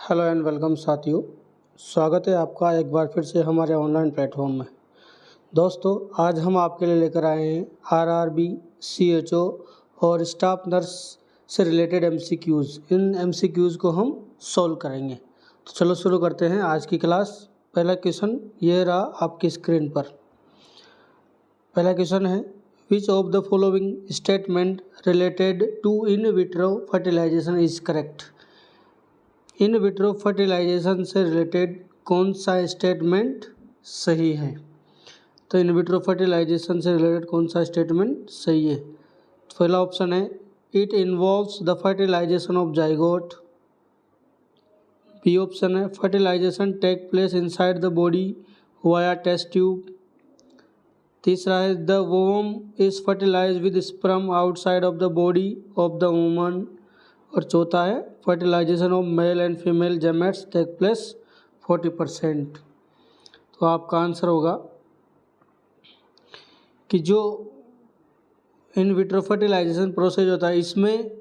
Hello and welcome साथियों। स्वागत है आपका एक बार फिर से हमारे ऑनलाइन प्लेटफॉर्म में। दोस्तों, आज हम आपके लिए लेकर आए हैं आरआरबी, सीएचओ और स्टाफ नर्स से रिलेटेड एमसीक्यूज़। इन एमसीक्यूज़ को हम सॉल्व करेंगे। तो चलो शुरू करते हैं आज की क्लास। पहला क्वेश्चन ये रहा आपकी स्क्रीन पर। पहला क्वेश्चन है, which of the following statement related to in vitro fertilization is correct. In vitro fertilization से रिलेटेड कौन सा स्टेटमेंट सही है। तो इन विट्रो फर्टिलाइजेशन से रिलेटेड कौन सा स्टेटमेंट सही है। पहला ऑप्शन है, it involves the fertilization of zygote. B option है, fertilization take place inside the body via test tube. तीसरा है, the womb is fertilize with sperm outside of the body of the woman. और चौथा है, fertilisation of male and female gametes take place 40%। तो आपका answer होगा कि जो इन विट्रो फर्टिलाइजेशन प्रोसेस होता है, इसमें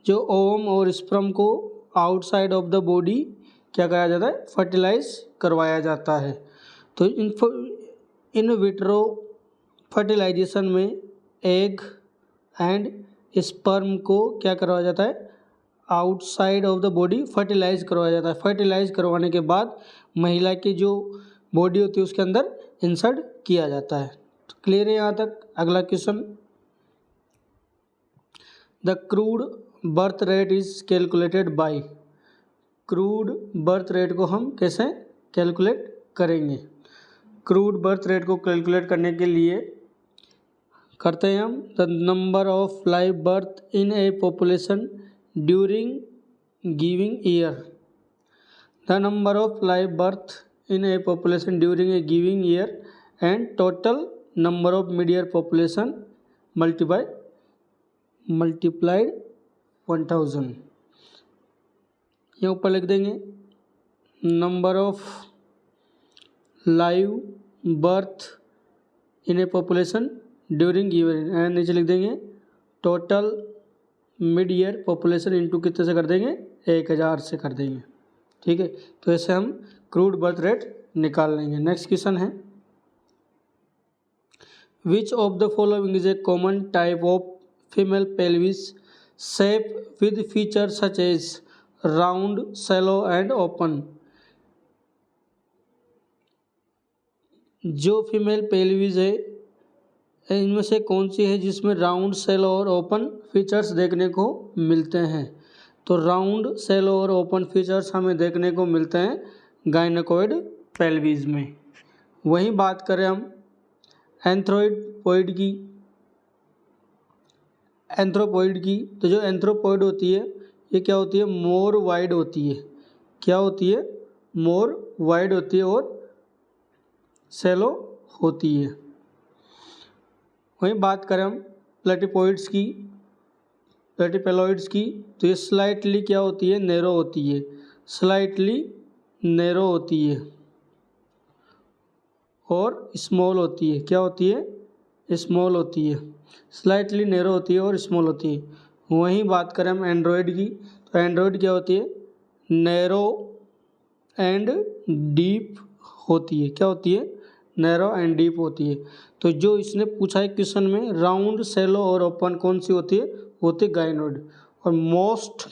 जो ओवम और स्पर्म को आउटसाइड ऑफ द बॉडी क्या कराया जाता है, फर्टिलाइज करवाया जाता है। तो इन विट्रो फर्टिलाइजेशन में एग एंड स्पर्म को क्या करवाया जाता है, outside of the body fertilise करवाया जाता है। फर्टिलाइज करवाने के बाद महिला की जो बॉडी होती है उसके अंदर इंसर्ट किया जाता है। तो क्लियर है यहाँ तक। अगला question, the crude birth rate is calculated by. Crude birth rate को हम कैसे कैलकुलेट करेंगे। क्रूड बर्थ रेट को कैलकुलेट करने के लिए करते हैं हम, the number of live birth in A population during giving year. The number of live birth in a population during a giving year and total number of mid-year population multiplied 1000। यहाँ ऊपर लिख देंगे number of live birth in A population during given and नीचे लिख देंगे total mid year population into कितने से कर देंगे, 1000 से कर देंगे। ठीक है, तो ऐसे हम क्रूड बर्थ रेट निकाल लेंगे। नेक्स्ट क्वेश्चन है, which of the following is a common type of female pelvis shape with feature such as round, shallow and open. जो फीमेल पेल्विस है इनमें से कौन सी है जिसमें राउंड, शैलो और ओपन फीचर्स देखने को मिलते हैं। तो राउंड, शैलो और ओपन फीचर्स हमें देखने को मिलते हैं गायनेकोइड पेल्विस में। वहीं बात करें हम एंथ्रोपोइड की, तो जो एंथ्रोपोइड होती है ये क्या होती है, मोर वाइड होती है। क्या होती है, मोर वाइड होती है और शैलो होती है। वहीं बात करें हम प्लेटिपोइड्स की, प्लेटिपेलॉइड्स की, तो ये स्लाइटली क्या होती है, नैरो होती है। स्लाइटली नैरो होती है और स्मॉल होती है। क्या होती है, स्मॉल होती है। स्लाइटली नैरो होती है और स्मॉल होती है। वहीं बात करें हम एंड्रॉयड की, तो एंड्रॉयड क्या होती है, नैरो एंड डीप होती है। क्या होती है, नैरो एंड डीप होती है। तो जो इसने पूछा है क्वेश्चन में, राउंड, शैलो और ओपन कौन सी होती है, होती है गायनोइड। और मोस्ट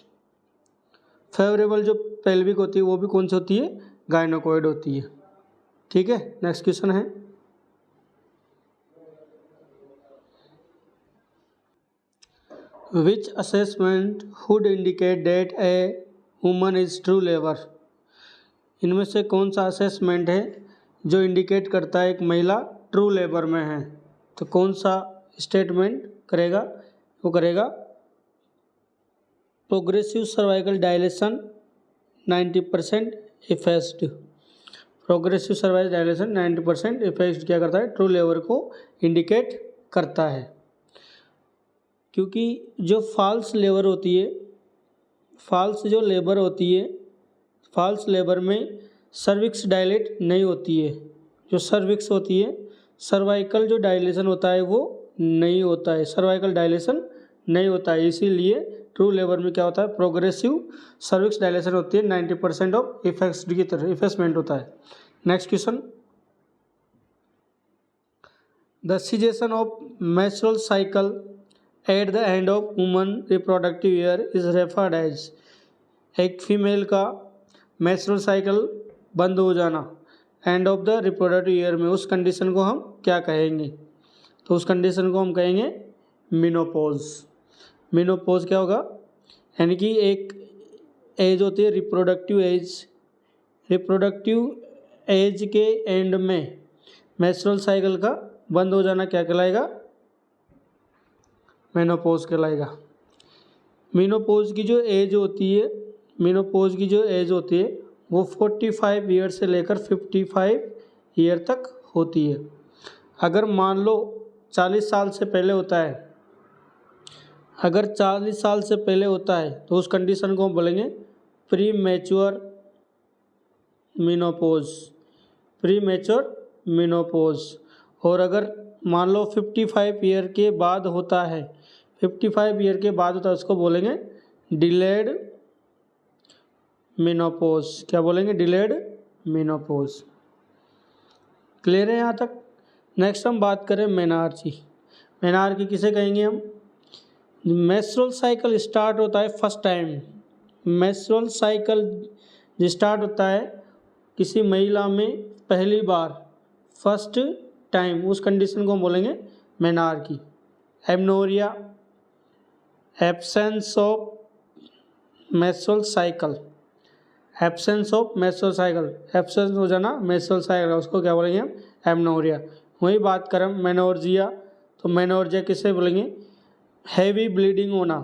फेवरेबल जो पेल्विक होती है वो भी कौन सी होती है, गायनोकोइड होती है। ठीक है, नेक्स्ट क्वेश्चन है, विच assessment would indicate that a woman is true labour. इनमें से कौन सा असेसमेंट है जो इंडिकेट करता है एक महिला ट्रू लेबर में है। तो कौन सा स्टेटमेंट करेगा, वो करेगा progressive cervical dilation 90% effect. Progressive cervical dilation 90% effect क्या करता है, ट्रू लेबर को इंडिकेट करता है। क्योंकि जो फॉल्स लेबर होती है, फॉल्स जो लेबर होती है, फॉल्स लेबर में सर्विक्स डायलेट नहीं होती है। जो सर्विक्स होती है, सर्वाइकल जो डायलेशन होता है वो नहीं होता है, सर्वाइकल डायलेशन नहीं होता है, इसीलिए ट्रू लेबर में क्या होता है, प्रोग्रेसिव सर्विक्स डायलेशन होती है, 90% ऑफ इफेक्ट की तरह इफेक्समेंट होता है। Next question, the cessation of menstrual cycle at the end of woman reproductive year is referred as. एक फीमेल का मेंस्ट्रुअल साइकिल बंद हो जाना end of the reproductive year में, उस कंडीशन को हम क्या कहेंगे, तो उस कंडीशन को हम कहेंगे मेनोपॉज। मेनोपॉज क्या होगा, यानी कि एक एज होती है रिप्रोडक्टिव एज, रिप्रोडक्टिव एज के एंड में मेंस्ट्रुअल साइकिल का बंद हो जाना क्या कहलाएगा, मेनोपॉज कहलाएगा। मेनोपॉज की जो एज होती है, मेनोपॉज की जो एज होती है वो 45 ईयर से लेकर 55 ईयर तक होती है। अगर मान लो 40 साल से पहले होता है, अगर 40 साल से पहले होता है तो उस कंडीशन को हम बोलेंगे pre mature menopause, pre mature menopause. और अगर मान लो 55 ईयर के बाद होता है, 55 ईयर के बाद होता है, उसको बोलेंगे डिलेड मेनोपॉज। क्या बोलेंगे, डिलेड मेनोपॉज। क्लियर है यहाँ तक। नेक्स्ट हम बात करें मेनार्ची। मेनार्ची किसे कहेंगे हम, मेंस्ट्रुअल साइकिल स्टार्ट होता है first time, menstrual cycle start होता है किसी महिला में पहली बार, फर्स्ट टाइम, उस कंडीशन को हम बोलेंगे menarche. Amenorrhoea, absence of menstrual cycle, absence of menstrual cycle, absence हो जाना मेंस्ट्रुअल साइकिल, उसको क्या बोलेंगे हम, एमनोरिया। वही बात करें मेनोर्जिया, तो मेनोर्जिया किसे बोलेंगे, हैवी ब्लीडिंग होना,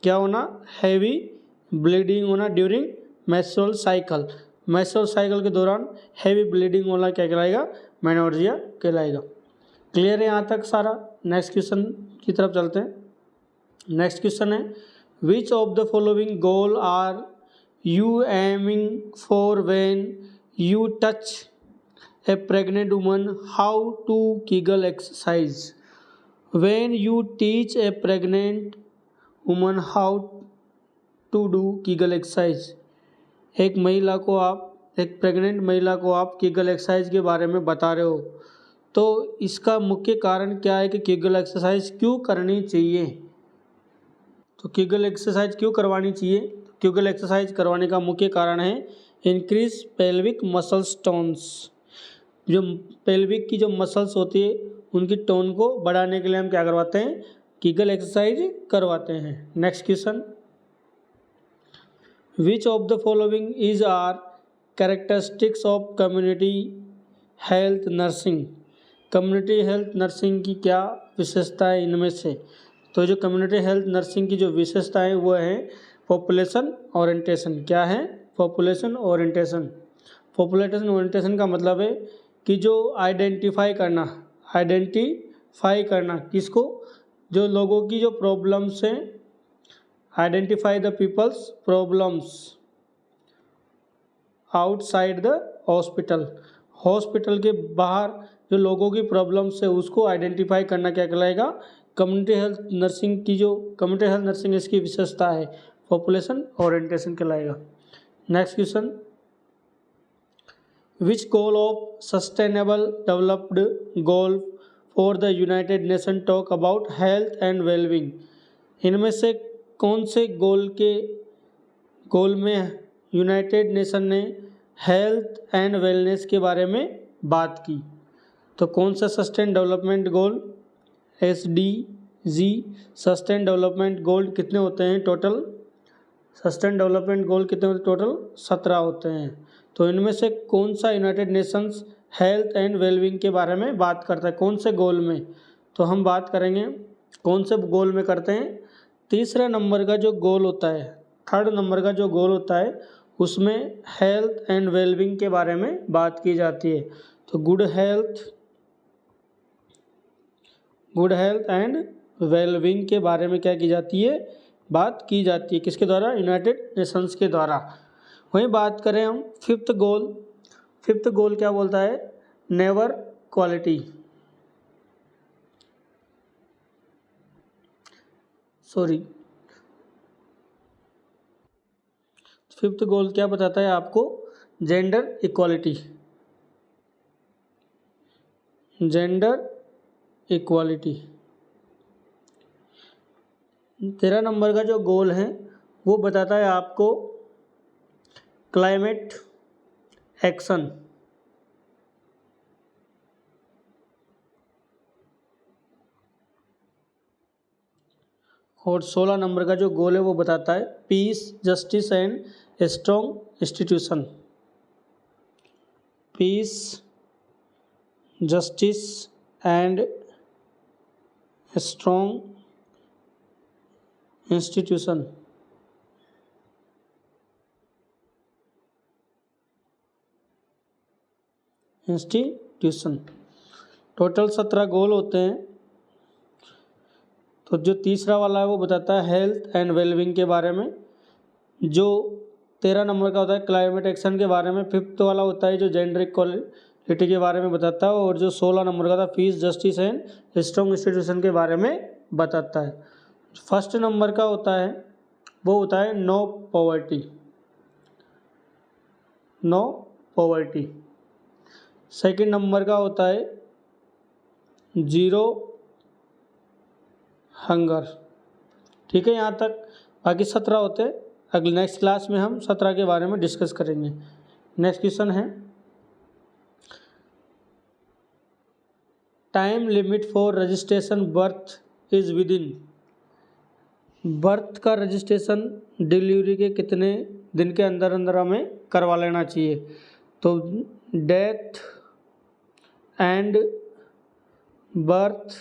क्या होना, हैवी ब्लीडिंग होना during menstrual cycle, menstrual cycle के दौरान हैवी ब्लीडिंग होना क्या कहलाएगा, मेनोर्जिया कहलाएगा। क्लियर है यहाँ तक सारा। नेक्स्ट क्वेश्चन की तरफ चलते हैं। नेक्स्ट क्वेश्चन है, which of the following goal are you aiming for when you touch a pregnant woman how to Kegel exercise. When you teach a pregnant woman how to do Kegel exercise, एक महिला को आप, एक pregnant महिला को आप Kegel exercise के बारे में बता रहे हो, तो इसका मुख्य कारण क्या है कि कीगल एक्सरसाइज क्यों करनी चाहिए। तो कीगल एक्सरसाइज क्यों करवानी चाहिए, कीगल एक्सरसाइज करवाने का मुख्य कारण है इंक्रीज पेल्विक मसल्स टोन्स, जो पेल्विक की जो मसल्स होती है उनकी टोन को बढ़ाने के लिए हम क्या करवाते हैं, कीगल एक्सरसाइज करवाते हैं। Next question, which of the following is are characteristics of community health nursing. Community health nursing की क्या विशेषता है इनमें से, तो जो कम्युनिटी हेल्थ नर्सिंग की जो विशेषताएं वो है पॉपुलेशन ओरिएंटेशन। क्या है, पॉपुलेशन ओरिएंटेशन। पॉपुलेशन ओरिएंटेशन का मतलब है कि जो आइडेंटिफाई करना किसको, जो लोगों की जो प्रॉब्लम्स हैं, identify the people's problems outside the hospital, hospital के बाहर जो लोगों की प्रॉब्लम्स है उसको आइडेंटिफाई करना क्या कहलाएगा, कम्युनिटी हेल्थ नर्सिंग की जो कम्युनिटी हेल्थ नर्सिंग इसकी विशेषता है पॉपुलेशन ओरिएंटेशन कहलाएगा। Next question, which goal of sustainable developed goal for the United nation talk about health and wellbeing. इनमें से कौन से गोल में यूनाइटेड नेशन ने हेल्थ एंड वेलनेस के बारे में बात की, तो कौन सा sustain development goal, SDG sustain development goal कितने होते हैं टोटल, सस्टेन डेवलपमेंट गोल कितने होते हैं टोटल, 17 होते हैं। तो इनमें से कौन सा United Nations health and wellbeing के बारे में बात करता है, कौन से गोल में, तो हम बात करेंगे कौन से गोल में करते हैं, तीसरे नंबर का जो गोल होता है, थर्ड नंबर का जो गोल होता है उसमें हेल्थ एंड वेलबींग के बारे में बात की जाती है। तो गुड हेल्थ एंड वेलबींग के बारे में क्या की जाती है, बात की जाती है, किसके द्वारा, यूनाइटेड नेशंस के द्वारा। वहीं बात करें हम फिफ्थ गोल क्या बोलता है, नेवर क्वालिटी। सॉरी, फिफ्थ गोल क्या बताता है आपको? Gender equality. Gender equality. 13 number का जो गोल है वो बताता है आपको क्लाइमेट एक्शन। और 16 नंबर का जो गोल है वो बताता है peace, justice and strong institution. Peace, justice and strong institution. Institution. Total 17 goal होते हैं। तो जो तीसरा वाला है वो बताता है हेल्थ एंड वेलबींग के बारे में। जो 13 नंबर का होता है क्लाइमेट एक्शन के बारे में। फिफ्थ वाला होता है जो जेंडर इक्वालिटी के बारे में बताता है। और जो 16 नंबर का था peace, justice and strong institution के बारे में बताता है। फर्स्ट नंबर का होता है वो होता है no poverty. No poverty. Second number का होता है जीरो हंगर। ठीक है, यहाँ तक। बाकी 17 होते हैं। अगले नेक्स्ट क्लास में हम 17 के बारे में डिस्कस करेंगे। नेक्स्ट क्वेश्चन है time limit for registration birth is with in. Birth का रजिस्ट्रेशन डिलीवरी के कितने दिन के अंदर अंदर हमें करवा लेना चाहिए? तो death and birth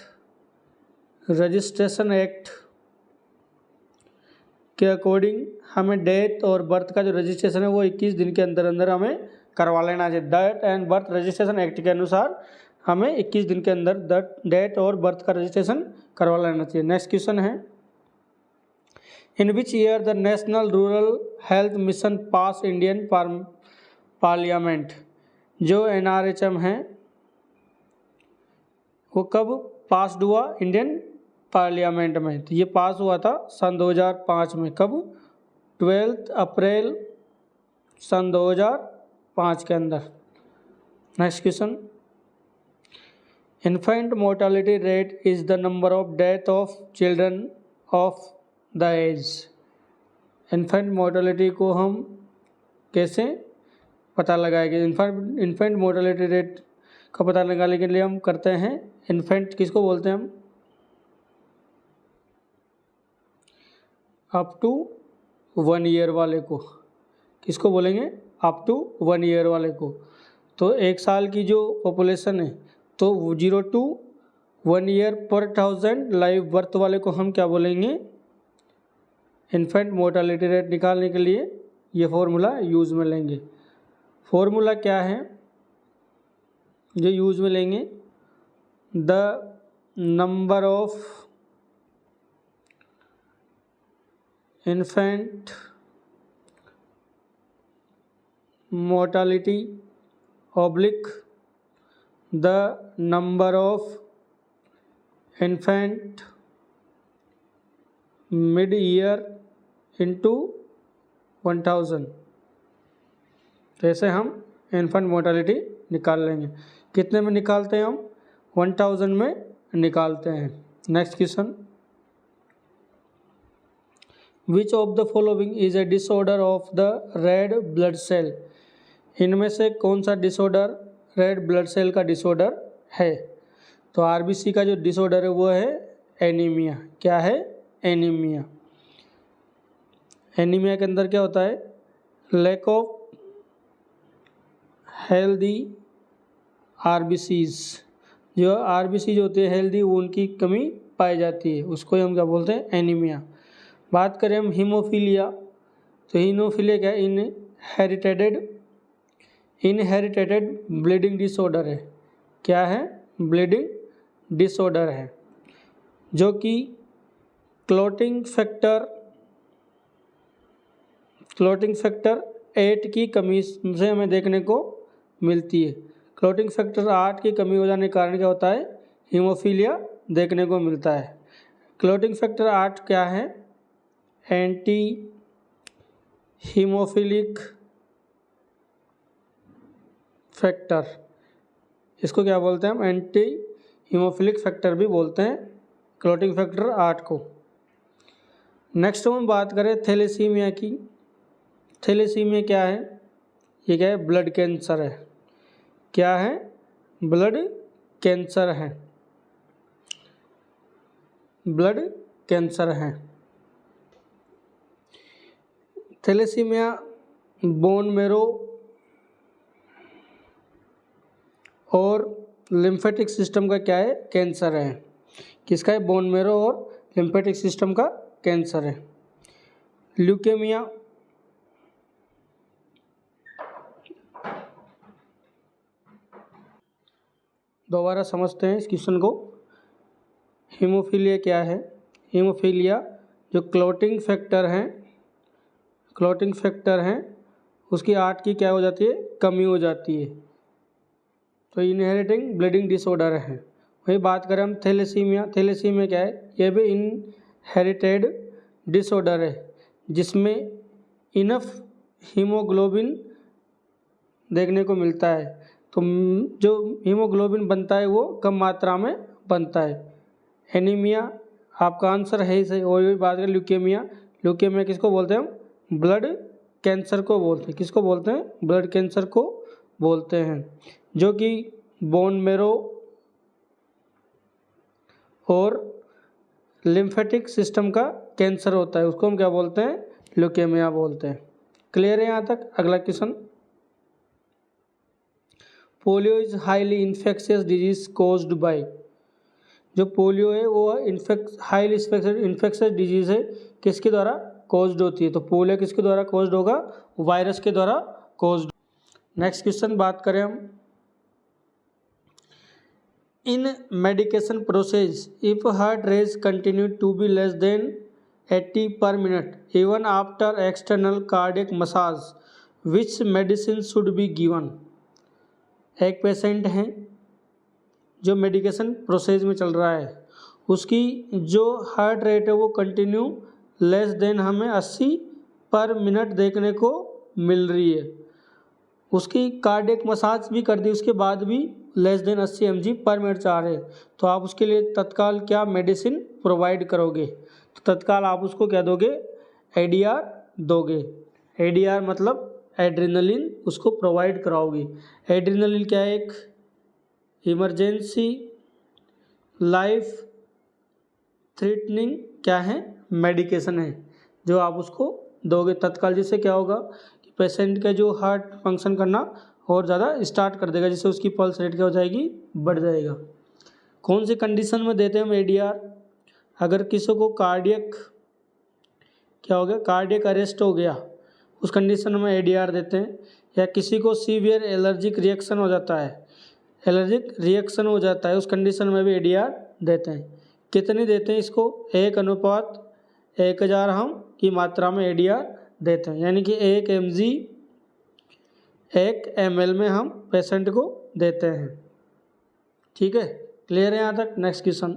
registration act के अकॉर्डिंग हमें डेथ और बर्थ का जो रजिस्ट्रेशन है वो 21 दिन के अंदर अंदर हमें करवा लेना चाहिए। Death and birth registration act के अनुसार हमें 21 दिन के अंदर डेथ और बर्थ का रजिस्ट्रेशन करवा लेना चाहिए। नेक्स्ट क्वेश्चन है in which year the national rural health mission pass Indian parliament. जो NRHM है वो कब पास्ड हुआ इंडियन पार्लियामेंट में? तो ये पास हुआ था सन 2005 में। कब? 12 अप्रैल सन 2005 के अंदर। Next question infant mortality rate is the number of death of children of the age. Infant mortality को हम कैसे पता लगाएंगे? इन्फेंट मोर्टालिटी रेट का पता लगाने के लिए हम करते हैं इन्फेंट किसको बोलते हैं हम? अप टू 1 ईयर वाले को किसको बोलेंगे? अप टू 1 ईयर वाले को। तो 1 साल की जो पॉपुलेशन है तो 0 to 1 ईयर पर 1000 लाइव बर्थ वाले को हम क्या बोलेंगे? इन्फेंट मोर्टालिटी रेट निकालने के लिए ये फॉर्मूला यूज़ में लेंगे। फॉर्मूला क्या है जो यूज़ में लेंगे? The number of infant mortality oblique the number of infant mid year into 1000। तो ऐसे हम इन्फेंट मोर्टालिटी निकाल लेंगे। कितने में निकालते हैं हम? 1000 में निकालते हैं। Next question which of the following is a disorder of the red blood cell. इनमें से कौन सा डिसऑर्डर रेड ब्लड सेल का डिसऑर्डर है? तो RBC का जो डिसऑर्डर है वो है एनीमिया। क्या है? एनीमिया। एनीमिया के अंदर क्या होता है? Lack of healthy RBCs। जो RBC जो होती है हेल्दी उनकी कमी पाई जाती है, उसको हम क्या बोलते हैं? एनीमिया। बात करें हम हीमोफीलिया, तो हीमोफीलिया क्या? इनहेरिटेड ब्लीडिंग डिसऑर्डर है। क्या है? ब्लीडिंग डिसऑर्डर है जो कि क्लॉटिंग फैक्टर 8 की कमी से हमें देखने को मिलती है। क्लॉटिंग फैक्टर 8 की कमी हो जाने के कारण क्या होता है? हीमोफीलिया देखने को मिलता है। क्लॉटिंग फैक्टर 8 क्या है? एंटी हीमोफिलिक फैक्टर, इसको क्या बोलते हैं हम? एंटी हीमोफिलिक फैक्टर भी बोलते हैं क्लॉटिंग फैक्टर 8 को। नेक्स्ट हम बात करें थैलेसीमिया की। थैलेसीमिया क्या है? ये क्या है? ब्लड कैंसर है। क्या है? ब्लड कैंसर है। ब्लड कैंसर है। थैलेसीमिया बोन मेरो और लिम्फेटिक सिस्टम का क्या है? कैंसर है। किसका है? बोन मेरो और लिम्फेटिक सिस्टम का कैंसर है। ल्यूकेमिया दोबारा समझते हैं इस क्वेश्चन को। हीमोफीलिया क्या है? हीमोफीलिया जो क्लॉटिंग फैक्टर हैं उसकी 8 की क्या हो जाती है? कमी हो जाती है, तो इनहेरिटिंग ब्लीडिंग डिसऑर्डर है। वही बात करें हम थैलेसीमिया। थैलेसीमिया क्या है? ये भी इनहेरिटेड डिसऑर्डर है जिसमें इनफ हीमोग्लोबिन देखने को मिलता है, तो जो हीमोग्लोबिन बनता है वो कम मात्रा में बनता है। एनीमिया आपका आंसर है ही सही। और भी बात करें ल्यूकेमिया। ल्यूकेमिया किसको बोलते हैं हम? ब्लड कैंसर को बोलते हैं। किसको बोलते हैं? ब्लड कैंसर को बोलते हैं, जो कि बोन मेरो और लिम्फेटिक सिस्टम का कैंसर होता है, उसको हम क्या बोलते हैं? ल्यूकेमिया बोलते हैं। क्लियर है यहाँ तक? अगला question. Polio is highly infectious disease caused by. जो पोलियो है वो हाईली इन्फेक्शियस डिजीज है, किसके द्वारा कोज्ड होती है? तो पोलियो किसके द्वारा कोज्ड होगा? वायरस के द्वारा कोज्ड। नेक्स्ट क्वेश्चन बात करें हम। In medication process if heart rate continue to be less than 80 per minute even after external cardiac massage which medicine should be given. एक पेशेंट हैं जो मेडिकेशन प्रोसेस में चल रहा है, उसकी जो हार्ट रेट है वो कंटिन्यू लेस देन हमें 80 पर मिनट देखने को मिल रही है। उसकी कार्डियक मसाज भी कर दी, उसके बाद भी लेस देन 80 mg पर मिनट चाह रहे हैं, तो आप उसके लिए तत्काल क्या मेडिसिन प्रोवाइड करोगे? तो तत्काल आप उसको क्या दोगे? ADR दोगे। ADR मतलब एड्रेनलिन उसको प्रोवाइड कराओगे। एड्रेनलिन क्या है? एक इमरजेंसी लाइफ थ्रेटनिंग क्या है? मेडिकेशन है जो आप उसको दोगे तत्काल, जिससे क्या होगा कि पेशेंट का जो हार्ट फंक्शन करना और ज़्यादा स्टार्ट कर देगा, जिससे उसकी पल्स रेट क्या हो जाएगी? बढ़ जाएगा। कौन सी कंडीशन में देते हैं हम ADR? अगर किसी को कार्डियक क्या हो गया? कार्डियक अरेस्ट हो गया, उस कंडीशन में ADR देते हैं। या किसी को सीवियर एलर्जिक रिएक्शन हो जाता है, उस कंडीशन में भी ADR देते हैं। कितनी देते हैं इसको? 1:1000 हम की मात्रा में ADR देते हैं, यानी कि 1 mg 1 ml में हम पेशेंट को देते हैं। ठीक है, क्लियर है यहाँ तक? Next question.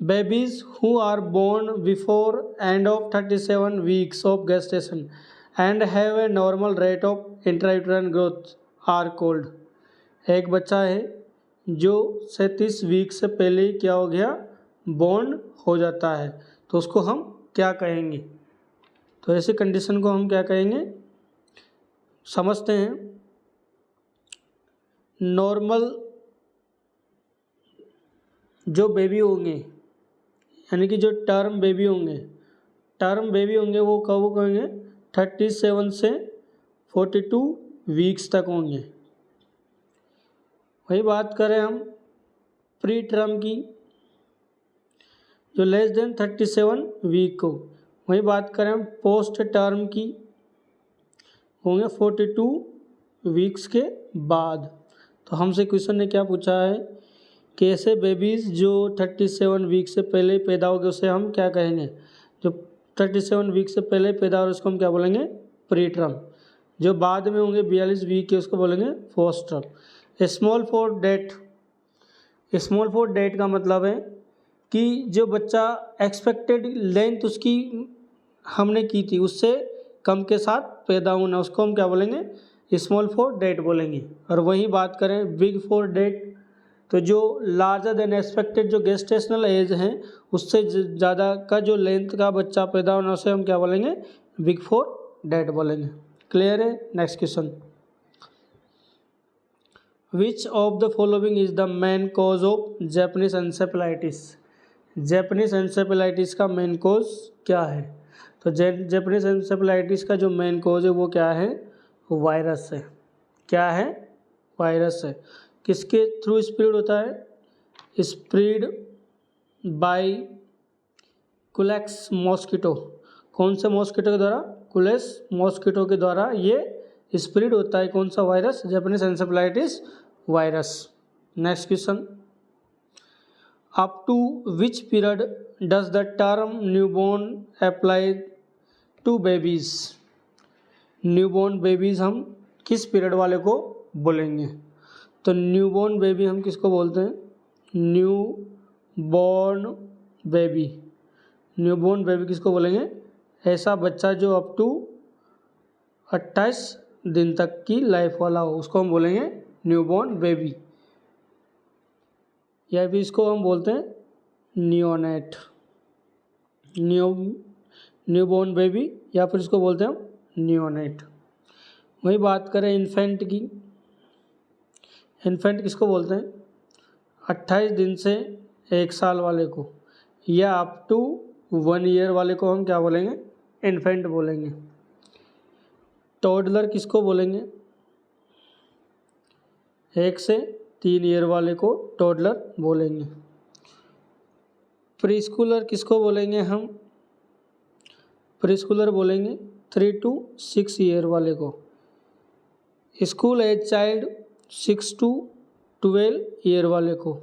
Babies who are born before end of 37 weeks of gestation and have a normal rate of intrauterine growth are called। एक बच्चा है जो 37 वीक से पहले ही क्या हो गया? बॉर्न हो जाता है, तो उसको हम क्या कहेंगे? तो ऐसी कंडीशन को हम क्या कहेंगे? समझते हैं। नॉर्मल जो बेबी होंगे, यानी कि जो टर्म बेबी होंगे वो कब होंगे? 37 से 42 वीक्स तक होंगे। वही बात करें हम प्री टर्म की, जो लेस देन 37 वीक को। वही बात करें हम पोस्ट टर्म की, होंगे 42 वीक्स के बाद। तो हमसे क्वेश्चन ने क्या पूछा है कि ऐसे बेबीज़ जो 37 वीक से पहले पैदा हो गए उसे हम क्या कहेंगे? जो 37 वीक से पहले पैदा हो उसको हम क्या बोलेंगे? Pre term. जो बाद में होंगे 42 वीक के उसको बोलेंगे post term. Small for date small for date का मतलब है कि जो बच्चा एक्सपेक्टेड लेंथ उसकी हमने की थी उससे कम के साथ पैदा होना, उसको हम क्या बोलेंगे, स्मॉल फॉर डेट बोलेंगे। और वहीं बात करें बिग फॉर डेट, तो जो लार्जर देन एक्सपेक्टेड जो गेस्टेशनल एज हैं उससे ज़्यादा का जो लेंथ का बच्चा पैदा होना उसे हम क्या बोलेंगे, बिग फॉर डेट बोलेंगे। क्लियर है? Next question, which of the following is the main cause of Japanese encephalitis. Japanese encephalitis का मेन कॉज क्या है? तो जैपनीज एन्सेफेलाइटिस का जो मेन कॉज है वो क्या है, वायरस है। क्या है? वायरस है। किसके थ्रू स्प्रेड होता है? Spread by Culex mosquito. कौन से मॉस्किटो के द्वारा? कुलेक्स मॉस्किटो के द्वारा ये स्प्रेड होता है। कौन सा virus? Japanese encephalitis virus. Next question, up to which period does the term newborn apply to babies. Newborn babies हम किस पीरियड वाले को बोलेंगे? तो न्यूबॉर्न बेबी हम किसको बोलते हैं? New born baby. Newborn baby किसको बोलेंगे? ऐसा बच्चा जो अप टू 28 दिन तक की लाइफ वाला हो उसको हम बोलेंगे न्यूबॉर्न बेबी, या फिर इसको हम बोलते हैं नियोनेट। न्यूबॉर्न बेबी या फिर इसको बोलते हैं हम नियोनेट। वही बात करें इन्फेंट की, इन्फेंट किसको बोलते हैं? 28 दिन से 1 साल वाले को, या अप टू 1 ईयर वाले को हम क्या बोलेंगे? इन्फेंट बोलेंगे। टोडलर किसको बोलेंगे? 1 से 3 ईयर वाले को टोडलर बोलेंगे। प्री स्कूलर किसको बोलेंगे हम? प्री स्कूलर बोलेंगे 3 to 6 ईयर वाले को। School age child 6 to 12 year वाले को।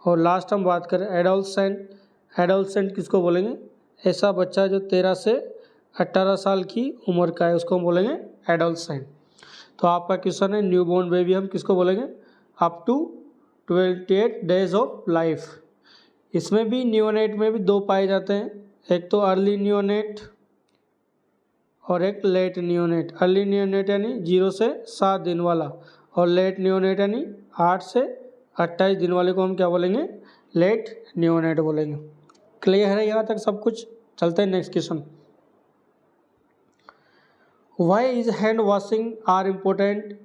और लास्ट हम बात करें एडोलसेंट। एडोलसेंट किसको बोलेंगे? ऐसा बच्चा जो 13 से 18 साल की उम्र का है उसको हम बोलेंगे एडोलसेंट। तो आपका क्वेश्चन है न्यूबॉर्न बेबी हम किसको बोलेंगे? Up to 28 days of life. इसमें भी नियोनेट में भी 2 पाए जाते हैं, एक तो अर्ली नियोनेट और एक लेट नियोनेट। अर्ली नियोनेट यानी 0 से 7 दिन वाला, और लेट नियोनेट यानी 8 से 28 दिन वाले को हम क्या बोलेंगे? लेट नियोनेट बोलेंगे। क्लियर है यहाँ तक सब कुछ? चलते हैं next question, why is hand washing are important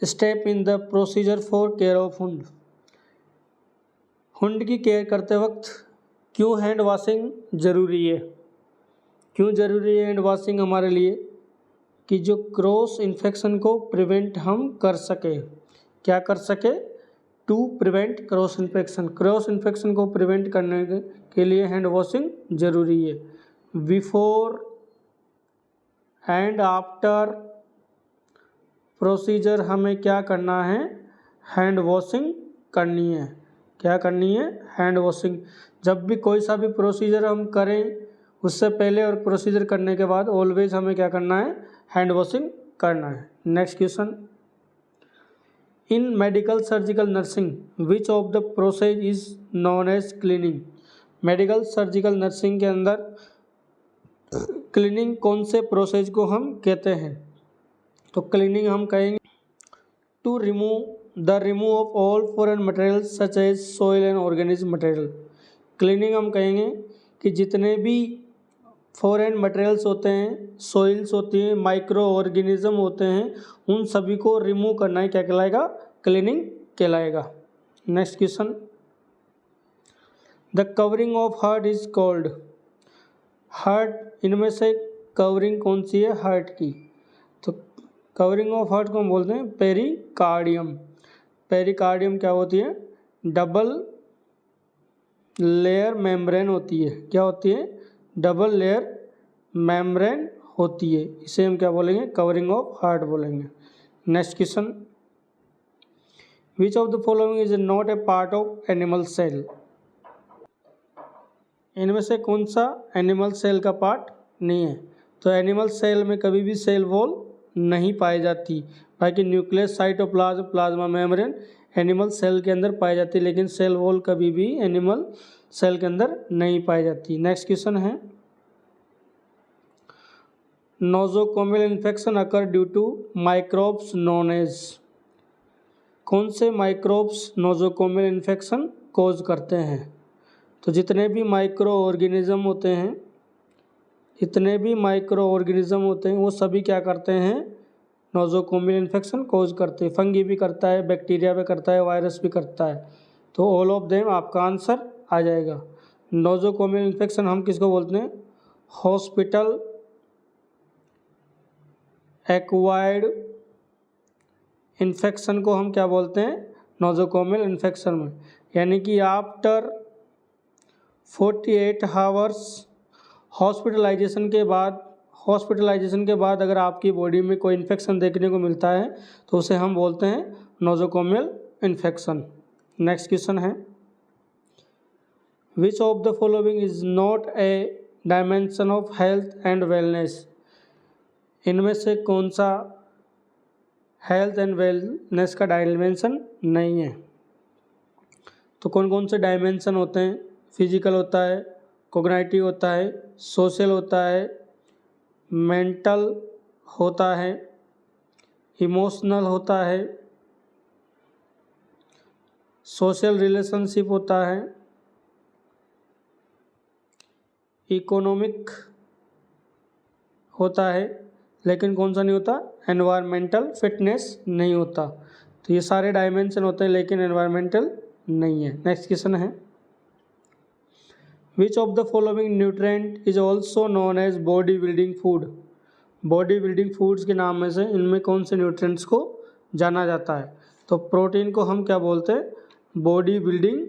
step in the procedure for care of wound. Wound की केयर करते वक्त क्यों हैंड वॉशिंग ज़रूरी है? क्यों ज़रूरी है हैंड वॉशिंग हमारे लिए? कि जो क्रॉस इन्फेक्शन को प्रिवेंट हम कर सके। क्या कर सके? To prevent cross infection. Cross infection को प्रिवेंट करने के लिए हैंड वॉशिंग ज़रूरी है। बिफोर एंड आफ्टर प्रोसीजर हमें क्या करना है? हैंड वॉशिंग करनी है। क्या करनी है? Hand washing. जब भी कोई सा भी प्रोसीजर हम करें उससे पहले और प्रोसीजर करने के बाद ऑलवेज हमें क्या करना है? हैंड वॉशिंग करना है। Next question, in medical surgical nursing which of the process is known as cleaning. Medical surgical nursing के अंदर क्लीनिंग कौन से प्रोसेस को हम कहते हैं? तो क्लीनिंग हम कहेंगे to remove of all foreign material such as soil and organism material. Cleaning हम कहेंगे कि जितने भी फॉरेन मटेरियल्स होते हैं, सॉइल्स होती हैं, माइक्रो ऑर्गेनिज्म होते हैं, उन सभी को रिमूव करना ही क्या कहलाएगा? क्लीनिंग कहलाएगा। Next question, the covering of heart is called. Heart, इनमें से कवरिंग कौन सी है हार्ट की? तो कवरिंग ऑफ हार्ट को हम बोलते हैं पेरिकार्डियम। पेरिकार्डियम क्या होती है? डबल लेयर मेम्ब्रेन होती है। क्या होती है? डबल लेयर मेम्ब्रेन होती है। इसे हम क्या बोलेंगे? कवरिंग ऑफ हार्ट बोलेंगे। Next question, which of the following is not a part of animal cell. इनमें से कौन सा एनिमल सेल का पार्ट नहीं है? तो एनिमल सेल में कभी भी सेल वॉल नहीं पाई जाती। बाकी nucleus, cytoplasm, plasma membrane animal cell के अंदर पाई जाती है, लेकिन सेल वॉल कभी भी एनिमल सेल के अंदर नहीं पाई जाती। नेक्स्ट क्वेश्चन है, nosocomial infection occur due to microbes known as. कौन से माइक्रोब्स नोजोकोमियल इन्फेक्शन कोज करते हैं? तो जितने भी माइक्रो ऑर्गेनिज्म होते हैं, वो सभी क्या करते हैं? नोजोकोमियल इन्फेक्शन कोज करते हैं। फंगी भी करता है, बैक्टीरिया भी करता है, वायरस भी करता है। तो ऑल ऑफ देम आपका आंसर आ जाएगा। नोजोकोमियल इन्फेक्शन हम किसको बोलते हैं? हॉस्पिटल एक्वायर्ड इन्फेक्शन को हम क्या बोलते हैं? नोजोकोमियल इन्फेक्शन में, यानी कि आफ्टर 48 आवर्स हॉस्पिटलाइजेशन के बाद अगर आपकी बॉडी में कोई इन्फेक्शन देखने को मिलता है तो उसे हम बोलते हैं नोजोकोमियल इन्फेक्शन। नेक्स्ट क्वेश्चन है, which of the following is not A dimension of health and wellness. इनमें से कौन सा हेल्थ एंड वेलनेस का डायमेंशन नहीं है? तो कौन कौन से डायमेंशन होते हैं? फिजिकल होता है, कोग्निटिव होता है, सोशल होता है, मेंटल होता है, इमोशनल होता है, सोशल रिलेशनशिप होता है, इकोनॉमिक होता है, लेकिन कौन सा नहीं होता? एनवायरमेंटल फिटनेस नहीं होता। तो ये सारे डायमेंशन होते हैं लेकिन एनवायरमेंटल नहीं है। नेक्स्ट क्वेश्चन है, which of the following nutrient is also known as body building food. Body building foods के नाम में से इनमें कौन से न्यूट्रिएंट्स को जाना जाता है? तो प्रोटीन को हम क्या बोलते हैं? बॉडी बिल्डिंग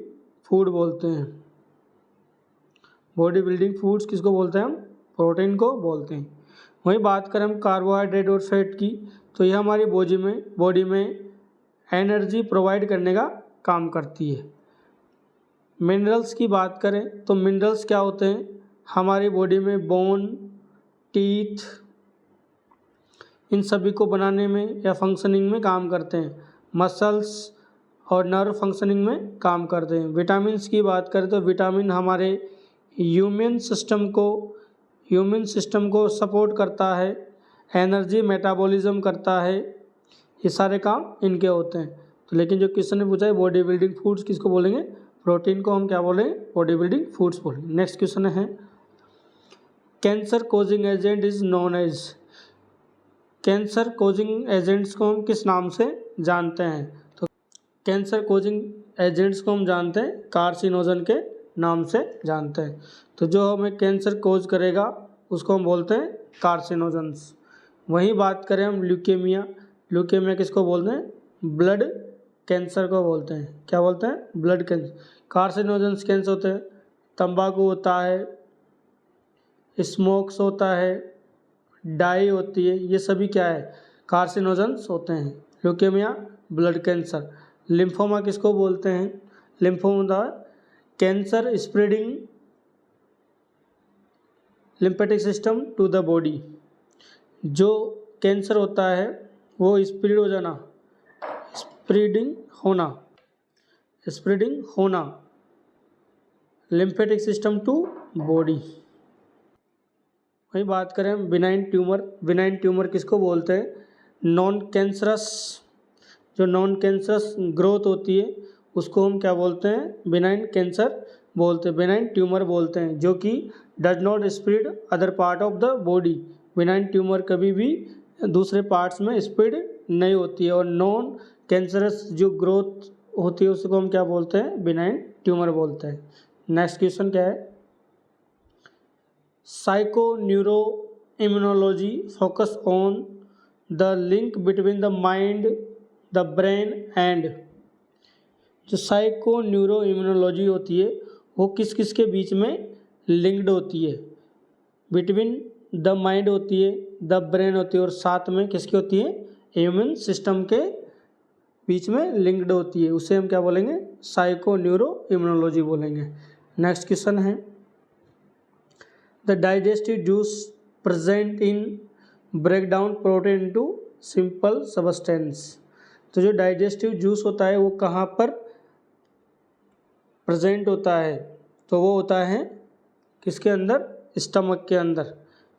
फूड बोलते हैं। बॉडी बिल्डिंग फूड्स किसको बोलते हैं हम? प्रोटीन को बोलते हैं। वहीं बात करें हम कार्बोहाइड्रेट और फैट की, तो यह हमारी बॉडी में एनर्जी प्रोवाइड करने का काम करती है। मिनरल्स की बात करें तो मिनरल्स क्या होते हैं? हमारी बॉडी में बोन, टीथ, इन सभी को बनाने में या फंक्शनिंग में काम करते हैं। मसल्स और नर्व फंक्शनिंग में काम करते हैं। विटामिन्स की बात करें तो विटामिन हमारे ह्यूमन सिस्टम को सपोर्ट करता है, एनर्जी मेटाबॉलिज्म करता है, ये सारे काम इनके होते हैं। तो लेकिन जो क्वेश्चन ने पूछा है बॉडी बिल्डिंग फूड्स किसको बोलेंगे? प्रोटीन को हम क्या बोलेंगे? बॉडी बिल्डिंग फूड्स बोलेंगे। नेक्स्ट क्वेश्चन है, cancer causing agent is known as. Cancer causing agents को हम किस नाम से जानते हैं? तो कैंसर कोजिंग एजेंट्स को हम जानते हैं कार्सिनोजन के नाम से जानते हैं। तो जो हमें कैंसर कोज करेगा उसको हम बोलते हैं कार्सिनोजेंस। वहीं बात करें हम ल्यूकेमिया किसको बोलते हैं? ब्लड कैंसर को बोलते हैं। क्या बोलते हैं? Blood cancer. कार्सिनोजेंस कैंसर होते हैं, तंबाकू होता है, स्मोक्स होता है, डाई होती है, ये सभी क्या है? कार्सिनोजेंस होते हैं। Leukaemia, blood cancer. लिम्फोमा किसको बोलते हैं? Lymphoma cancer spreading lymphatic system to the body. जो कैंसर होता है वो स्प्रेडिंग होना लिम्फेटिक सिस्टम टू बॉडी। वही बात करें बिनाइन ट्यूमर किसको बोलते हैं? नॉन कैंसरस ग्रोथ होती है उसको हम क्या बोलते हैं? बिनाइन कैंसर बोलते हैं, बिनाइन ट्यूमर बोलते हैं, जो कि does not spread other part of the body. Benign tumour कभी भी दूसरे पार्ट्स में स्प्रेड नहीं होती है। और नॉन कैंसरस जो ग्रोथ होती है उसको हम क्या बोलते हैं? बिनाइन ट्यूमर बोलते हैं। नेक्स्ट क्वेश्चन क्या है, psycho neuro immunology focus on the link between the mind, the brain and. जो साइको न्यूरो इम्यूनोलॉजी होती है वो किस किस के बीच में लिंक्ड होती है? बिटवीन द माइंड होती है, द ब्रेन होती है, और साथ में किसकी होती है? ह्यूमन सिस्टम के बीच में लिंक्ड होती है। उसे हम क्या बोलेंगे? साइको न्यूरो इम्यूनोलॉजी बोलेंगे। नेक्स्ट क्वेश्चन है, the digestive juice present in break down protein into simple substance. तो जो डाइजेस्टिव जूस होता है वो कहाँ पर प्रेजेंट होता है, तो वो होता है किसके अंदर, स्टमक के अंदर।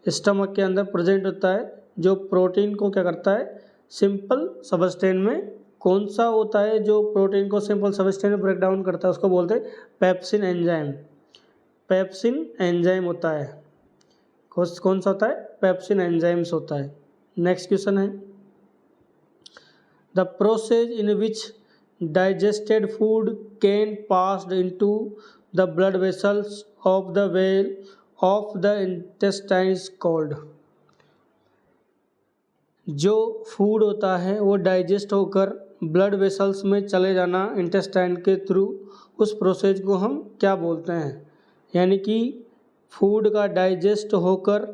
स्टमक के अंदर प्रेजेंट होता है, जो प्रोटीन को क्या करता है, सिंपल सबस्टेंस में कौन सा होता है जो प्रोटीन को सिंपल सबस्टेंस में ब्रेक डाउन करता है, उसको बोलते हैं पेप्सिन एंजाइम। पेप्सिन एंजाइम होता है, कौन सा होता है, पेप्सिन एंजाइम्स होता है। नेक्स्ट क्वेश्चन है, the process in which digested food can passed into the blood vessels of the well of the intestines called. जो फूड होता है वो डाइजेस्ट होकर ब्लड वेसल्स में चले जाना इंटेस्टाइन के थ्रू, उस प्रोसेस को हम क्या बोलते हैं। यानी कि फूड का डाइजेस्ट होकर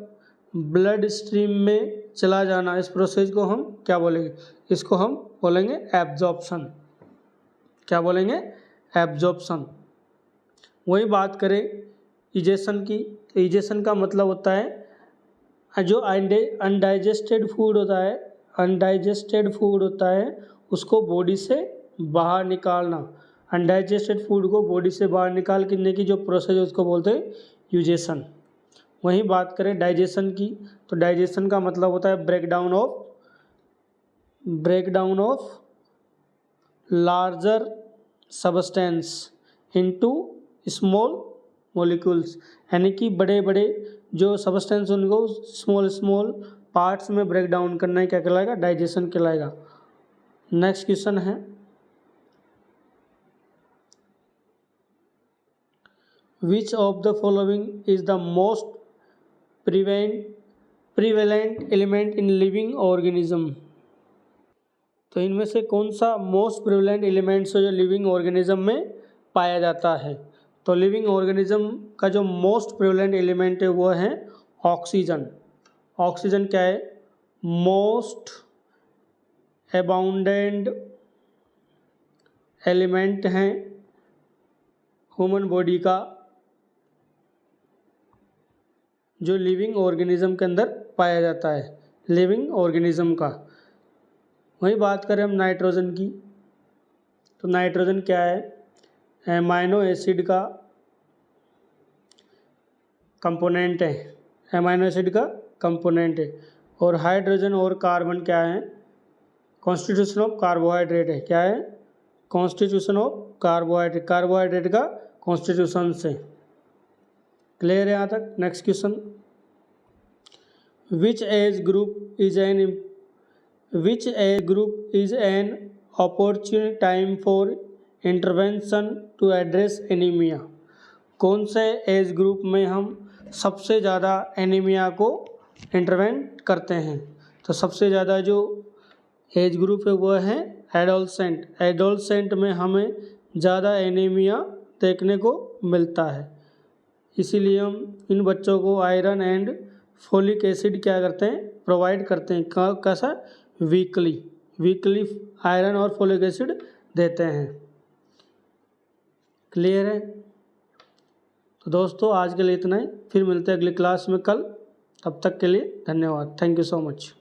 ब्लड स्ट्रीम में चला जाना, इस प्रोसेस को हम क्या बोलेंगे, इसको हम बोलेंगे एब्जॉर्प्शन। क्या बोलेंगे, एब्जॉर्प्शन। वही बात करें इजेशन की, तो इजेशन का मतलब होता है जो अनडाइजेस्टेड फूड होता है, अनडाइजेस्टेड फूड होता है उसको बॉडी से बाहर निकालना। अनडाइजेस्टेड फूड को बॉडी से बाहर निकालने की जो प्रोसेस है उसको बोलते हैं यूजेशन। वहीं बात करें डाइजेशन की, तो डाइजेशन का मतलब होता है breakdown of larger substance into small molecules. यानी कि बड़े बड़े जो सबस्टेंस उनको स्मॉल पार्ट्स में ब्रेक डाउन करना ही क्या कहलाएगा, डाइजेशन कहलाएगा। नेक्स्ट क्वेश्चन है, which of the following is the most prevalent element in living organism. तो इनमें से कौन सा मोस्ट प्रिवेलेंट एलिमेंट्स है जो लिविंग ऑर्गेनिज्म में पाया जाता है। तो लिविंग ऑर्गेनिज्म का जो मोस्ट प्रिवेलेंट एलिमेंट है वो है ऑक्सीजन। ऑक्सीजन क्या है, मोस्ट अबाउंडेंट एलिमेंट हैं ह्यूमन बॉडी का, जो लिविंग ऑर्गेनिज्म के अंदर पाया जाता है, लिविंग ऑर्गेनिज्म का। वही बात करें हम नाइट्रोजन की, तो नाइट्रोजन क्या है, एमाइनो एसिड का कंपोनेंट है, एमाइनो एसिड का कंपोनेंट है। और हाइड्रोजन और कार्बन क्या है, कॉन्स्टिट्यूशन ऑफ कार्बोहाइड्रेट है। क्या है, कॉन्स्टिट्यूशन ऑफ कार्बोहाइड्रेट, कार्बोहाइड्रेट का कॉन्स्टिट्यूशन से। क्लियर है यहाँ तक। Next question, which age group is an opportune time for intervention to address anaemia. कौन से एज ग्रुप में हम सबसे ज़्यादा एनीमिया को इंटरवेंट करते हैं। तो सबसे ज़्यादा जो एज ग्रुप है वो है एडोलसेंट। एडोलसेंट में हमें ज़्यादा एनीमिया देखने को मिलता है, इसीलिए हम इन बच्चों को आयरन एंड फोलिक एसिड क्या करते हैं, प्रोवाइड करते हैं। कैसा, वीकली आयरन और फोलिक एसिड देते हैं। क्लियर है। तो दोस्तों आज के लिए इतना ही, फिर मिलते हैं अगली क्लास में कल। तब तक के लिए धन्यवाद। Thank you so much.